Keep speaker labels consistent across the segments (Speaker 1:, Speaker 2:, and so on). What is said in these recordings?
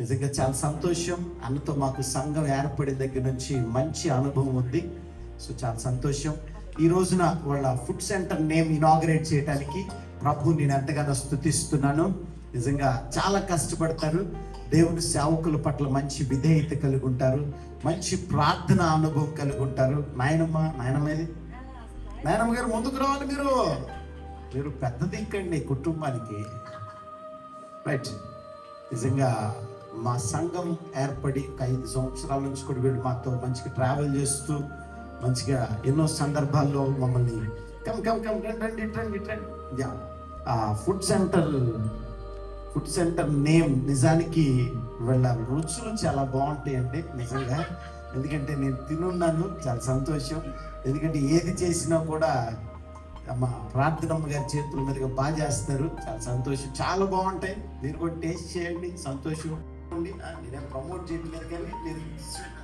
Speaker 1: నిజంగా చాలా సంతోషం. అన్నతో మాకు సంఘం ఏర్పడిన దగ్గర నుంచి మంచి అనుభవం ఉంది. సో చాలా సంతోషం. ఈ రోజున వాళ్ళ ఫుడ్ సెంటర్ నేమ్ ఇనాగరేట్ చేయడానికి ప్రభు నేను ఎంతగానో స్తుతిస్తున్నాను. నిజంగా చాలా కష్టపడతారు. దేవుని సేవకుల పట్ల మంచి విధేయత కలిగి ఉంటారు. మంచి ప్రార్థన అనుభవం కలిగి ఉంటారు. నాయనమ్మ గారు ముందుకు రావాలి. మీరు పెద్ద దిక్కండి కుటుంబానికి. రైట్. నిజంగా మా సంఘం ఏర్పడి 5 సంవత్సరాల నుంచి కూడా వీళ్ళు మాతో మంచిగా ట్రావెల్ చేస్తూ మంచిగా ఎన్నో సందర్భాల్లో మమ్మల్ని రండి. ఫుడ్ సెంటర్ నేమ్ నిజానికి వీళ్ళ రుచులు చాలా బాగుంటాయి అండి నిజంగా. ఎందుకంటే నేను తినున్నాను. చాలా సంతోషం. ఎందుకంటే ఏది చేసినా కూడా మా ప్రార్థనమ్మ గారి చేతుల మీదుగా బాగా చేస్తారు. చాలా సంతోషం. చాలా బాగుంటాయి. మీరు కూడా టేస్ట్ చేయండి. సంతోషం. నేనే ప్రమోట్ చేయట్లేదు కానీ నేను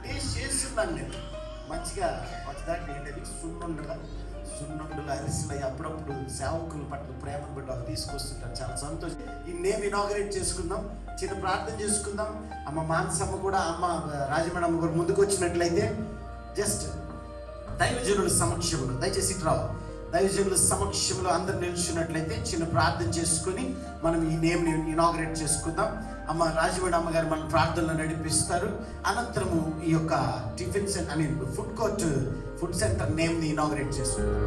Speaker 1: టేస్ట్ చేస్తున్నాను. నేను మంచిగా వచ్చేదాకా ఏంటంటే సున్నుండలు అరిసినాయి. అప్పుడప్పుడు సేవకుల పట్ల ప్రేమను బట్టి వాళ్ళు తీసుకొస్తుంటారు. చాలా సంతోషం. ఈ నేమ్ ఇనాగరేట్ చేసుకుందాం. చిన్న ప్రార్థన చేసుకుందాం. అమ్మ మానసమ్మ కూడా అమ్మ రాజమేడమ్మ కూడా ముందుకు వచ్చినట్లయితే జస్ట్ దైవజనుల సమక్షంలో దయచేసి రావు. దైవజనుల సమక్షంలో అందరు నిల్చున్నట్లయితే చిన్న ప్రార్థన చేసుకుని మనం ఈ నేమ్ని ఇనాగరేట్ చేసుకుందాం. అమ్మ రాజమేడ అమ్మగారు మన ప్రార్థనలో నడిపిస్తారు. అనంతరము ఈ యొక్క ఫుడ్ సెంటర్ నేమ్ని ఇనాగరేట్ చేసుకుందాం.